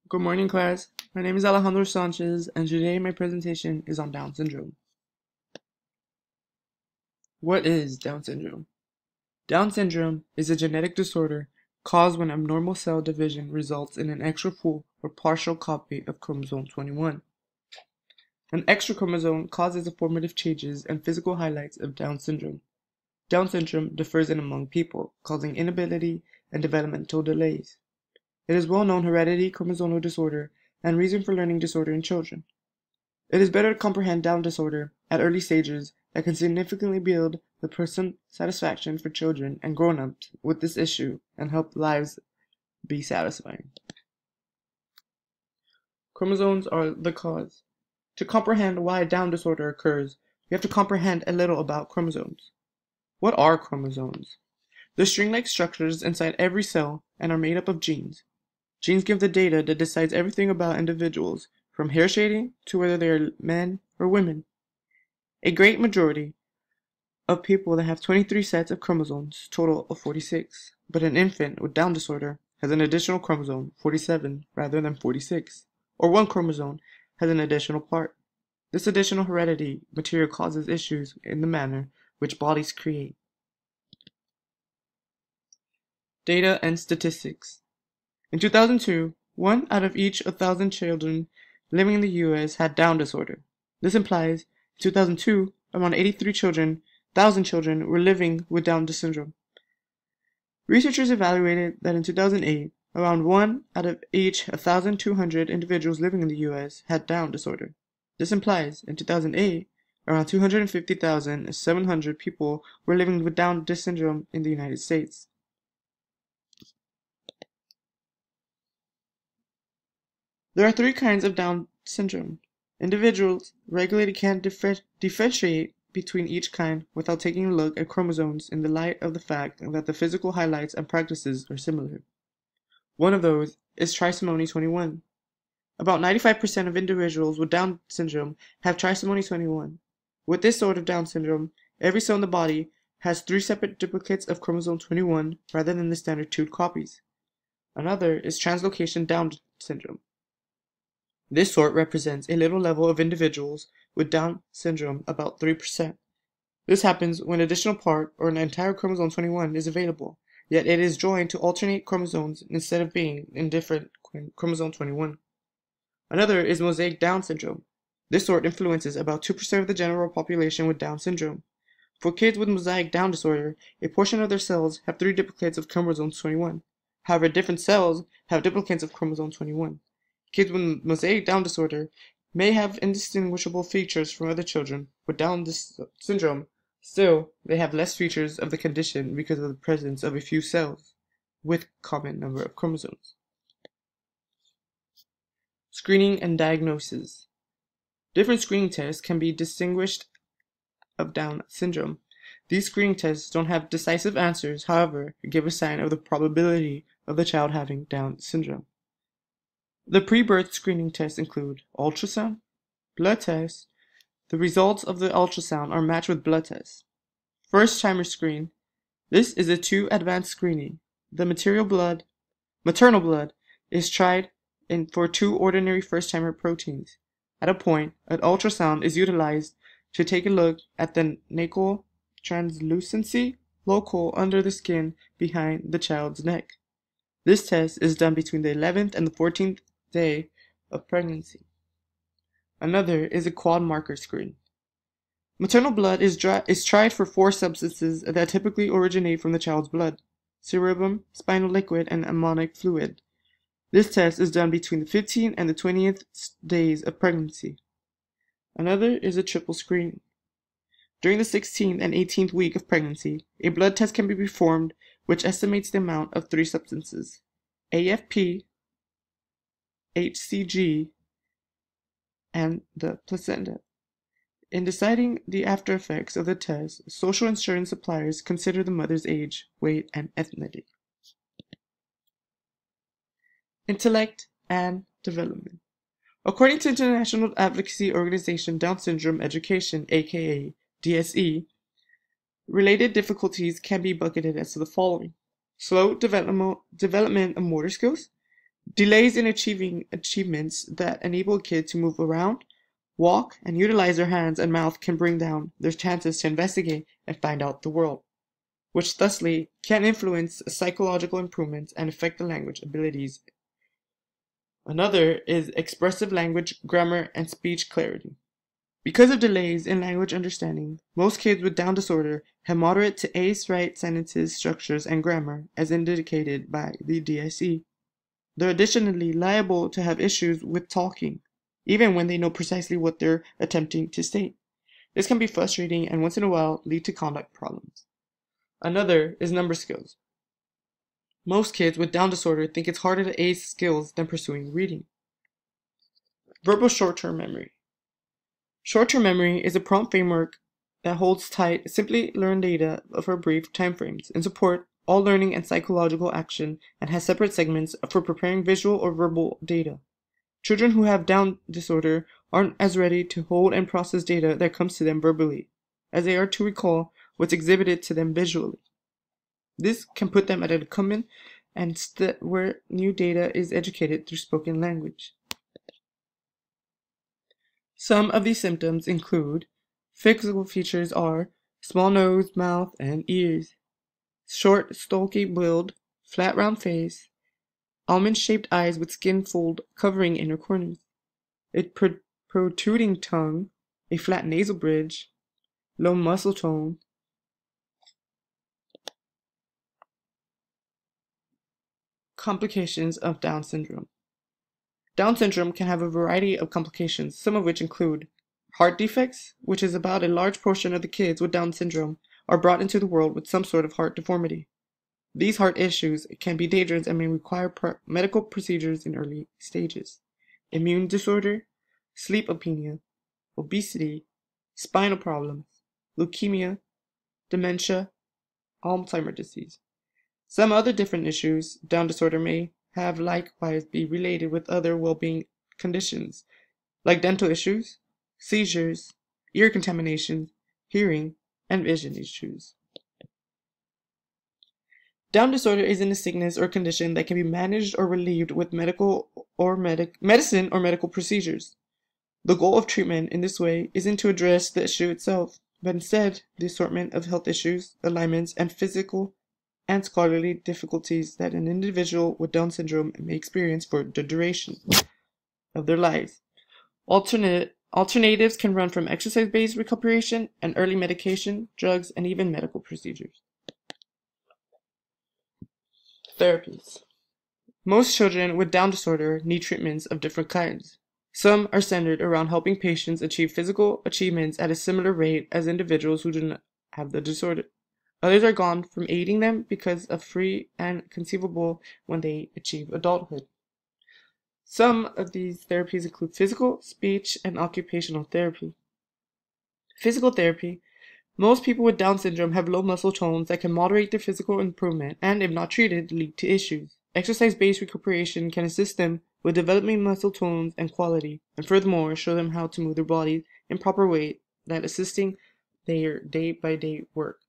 Good morning, class. My name is Alejandro Sanchez, and today my presentation is on Down syndrome. What is Down syndrome? Down syndrome is a genetic disorder caused when abnormal cell division results in an extra full or partial copy of chromosome 21. An extra chromosome causes the formative changes and physical highlights of Down syndrome. Down syndrome differs in among people, causing inability and developmental delays. It is well-known hereditary chromosomal disorder and reason for learning disorder in children. It is better to comprehend Down disorder at early stages that can significantly build the person satisfaction for children and grown-ups with this issue and help lives be satisfying. Chromosomes are the cause. To comprehend why Down disorder occurs, we have to comprehend a little about chromosomes. What are chromosomes? They're string-like structures inside every cell and are made up of genes. Genes give the data that decides everything about individuals, from hair shading to whether they are men or women. A great majority of people that have 23 sets of chromosomes total of 46, but an infant with Down disorder has an additional chromosome, 47, rather than 46, or one chromosome has an additional part. This additional heredity material causes issues in the manner which bodies create. Data and statistics. In 2002, 1 out of each 1,000 children living in the U.S. had Down disorder. This implies, in 2002, around 83,000 children were living with Down syndrome. Researchers evaluated that in 2008, around 1 out of each 1,200 individuals living in the U.S. had Down disorder. This implies, in 2008, around 250,700 people were living with Down syndrome in the United States. There are 3 kinds of Down syndrome. Individuals regularly can't differentiate between each kind without taking a look at chromosomes in the light of the fact that the physical highlights and practices are similar. One of those is Trisomy 21. About 95% of individuals with Down syndrome have Trisomy 21. With this sort of Down syndrome, every cell in the body has 3 separate duplicates of chromosome 21 rather than the standard 2 copies. Another is translocation Down syndrome. This sort represents a little level of individuals with Down syndrome, about 3%. This happens when an additional part or an entire chromosome 21 is available, yet it is joined to alternate chromosomes instead of being in different chromosome 21. Another is mosaic Down syndrome. This sort influences about 2% of the general population with Down syndrome. For kids with mosaic Down disorder, a portion of their cells have 3 duplicates of chromosome 21. However, different cells have duplicates of chromosome 21. Kids with mosaic Down disorder may have indistinguishable features from other children with Down syndrome. Still, they have less features of the condition because of the presence of a few cells with common number of chromosomes. Screening and diagnosis. Different screening tests can be distinguished of Down syndrome. These screening tests don't have decisive answers, however, give a sign of the probability of the child having Down syndrome. The pre-birth screening tests include ultrasound, blood tests. The results of the ultrasound are matched with blood tests. First-timer screen. This is a 2 advanced screening. The maternal blood is tried for 2 ordinary first-timer proteins. At a point, an ultrasound is utilized to take a look at the nasal translucency local under the skin behind the child's neck. This test is done between the 11th and the 14th day of pregnancy. Another is a quad marker screen. Maternal blood is tried for 4 substances that typically originate from the child's blood: cerebrum, spinal liquid, and amniotic fluid. This test is done between the 15th and the 20th days of pregnancy. Another is a triple screening. During the 16th and 18th week of pregnancy, a blood test can be performed which estimates the amount of 3 substances: AFP, HCG, and the placenta. In deciding the after effects of the test, social insurance suppliers consider the mother's age, weight, and ethnicity. Intellect and development. According to International Advocacy Organization Down Syndrome Education, aka DSE, related difficulties can be bucketed as to the following: slow development of motor skills, Delays in achieving achievements that enable a kid to move around, walk, and utilize their hands and mouth can bring down their chances to investigate and find out the world, which thusly can influence psychological improvements and affect the language abilities. Another is expressive language, grammar, and speech clarity. Because of delays in language understanding, most kids with Down disorder have moderate to ace-right sentences, structures, and grammar, as indicated by the DSE. They're additionally liable to have issues with talking, even when they know precisely what they're attempting to state. This can be frustrating and once in a while lead to conduct problems. Another is number skills. Most kids with Down disorder think it's harder to ace skills than pursuing reading. Verbal short-term memory. Short-term memory is a prompt framework that holds tight simply learned data for brief timeframes and support all learning and psychological action and has separate segments for preparing visual or verbal data. Children who have Down disorder aren't as ready to hold and process data that comes to them verbally as they are to recall what's exhibited to them visually. This can put them at a common and where new data is educated through spoken language. Some of these symptoms include physical features are small nose, mouth, and ears, short, stocky build, flat round face, almond-shaped eyes with skin fold covering inner corners, a protruding tongue, a flat nasal bridge, low muscle tone. Complications of Down syndrome. Down syndrome can have a variety of complications, some of which include heart defects, which is about a large portion of the kids with Down syndrome are brought into the world with some sort of heart deformity. These heart issues can be dangerous and may require medical procedures in early stages. Immune disorder, sleep apnea, obesity, spinal problems, leukemia, dementia, Alzheimer's disease. Some other different issues Down disorder may have likewise be related with other well-being conditions, like dental issues, seizures, ear contamination, hearing, and vision issues. Down disorder isn't a sickness or condition that can be managed or relieved with medicine or medical procedures. The goal of treatment in this way isn't to address the issue itself, but instead the assortment of health issues, alignments, and physical and scholarly difficulties that an individual with Down syndrome may experience for the duration of their lives. Alternatives can run from exercise-based recuperation and early medication, drugs, and even medical procedures. Therapies. Most children with Down disorder need treatments of different kinds. Some are centered around helping patients achieve physical achievements at a similar rate as individuals who do not have the disorder. Others are gone from aiding them because of free and conceivable when they achieve adulthood. Some of these therapies include physical, speech, and occupational therapy. Physical therapy. Most people with Down syndrome have low muscle tones that can moderate their physical improvement and, if not treated, lead to issues. Exercise-based recuperation can assist them with developing muscle tones and quality, and furthermore, show them how to move their bodies in proper way that assisting their day-by-day work.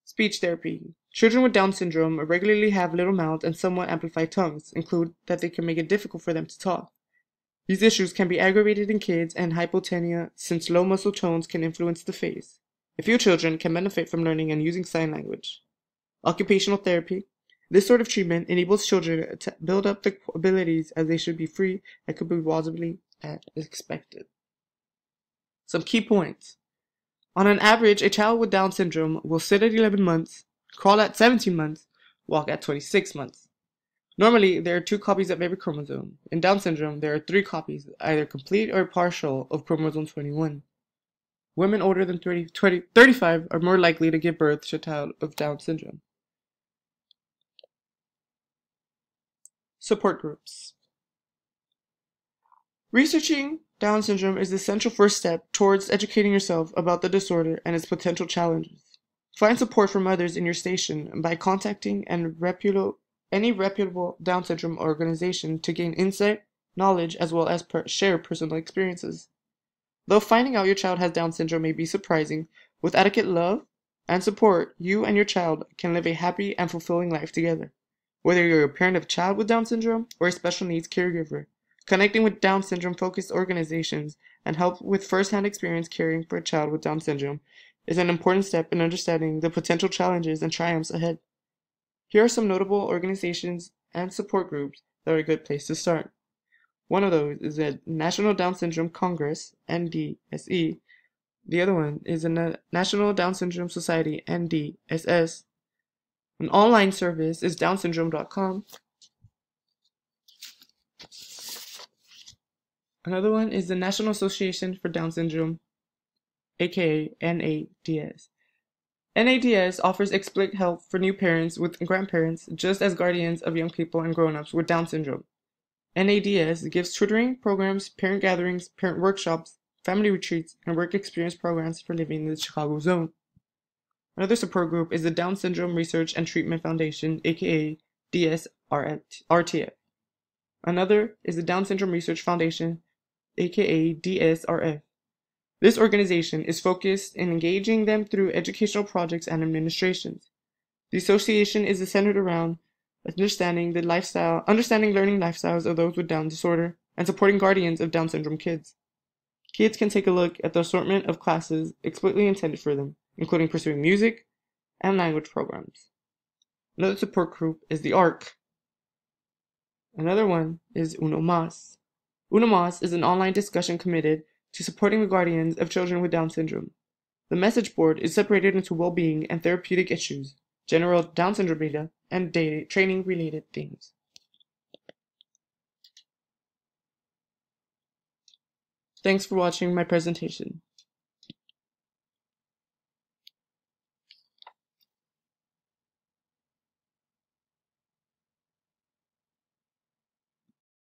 Speech therapy. Children with Down syndrome regularly have little mouths and somewhat amplified tongues, include that they can make it difficult for them to talk. These issues can be aggravated in kids and hypotonia since low muscle tones can influence the face. A few children can benefit from learning and using sign language. Occupational therapy. This sort of treatment enables children to build up their abilities as they should be free and could be plausibly as expected. Some key points. On an average, a child with Down syndrome will sit at 11 months, crawl at 17 months, walk at 26 months. Normally, there are 2 copies of every chromosome. In Down syndrome, there are 3 copies, either complete or partial, of chromosome 21. Women older than 35 are more likely to give birth to a child of Down syndrome. Support groups. Researching Down syndrome is the essential first step towards educating yourself about the disorder and its potential challenges. Find support from others in your station by contacting any reputable Down syndrome organization to gain insight, knowledge, as well as share personal experiences. Though finding out your child has Down syndrome may be surprising, with adequate love and support, you and your child can live a happy and fulfilling life together. Whether you're a parent of a child with Down syndrome or a special needs caregiver, connecting with Down syndrome-focused organizations and help with first-hand experience caring for a child with Down syndrome is an important step in understanding the potential challenges and triumphs ahead. Here are some notable organizations and support groups that are a good place to start. One of those is the National Down Syndrome Congress, NDSE. The other one is the National Down Syndrome Society, NDSS. An online service is downsyndrome.com. Another one is the National Association for Down Syndrome, aka NADS. NADS offers explicit help for new parents with grandparents, just as guardians of young people and grown-ups with Down syndrome. NADS gives tutoring programs, parent gatherings, parent workshops, family retreats, and work experience programs for living in the Chicago zone. Another support group is the Down Syndrome Research and Treatment Foundation, aka DSRTF. Another is the Down Syndrome Research Foundation, aka DSRF. This organization is focused in engaging them through educational projects and administrations. The association is centered around understanding learning lifestyles of those with Down disorder and supporting guardians of Down syndrome kids. Kids can take a look at the assortment of classes explicitly intended for them, including pursuing music and language programs. Another support group is the ARC. Another one is Uno Mas. Uno Mas is an online discussion committed to supporting the guardians of children with Down syndrome. The message board is separated into well-being and therapeutic issues, general Down syndrome data, and training-related themes. Thanks for watching my presentation.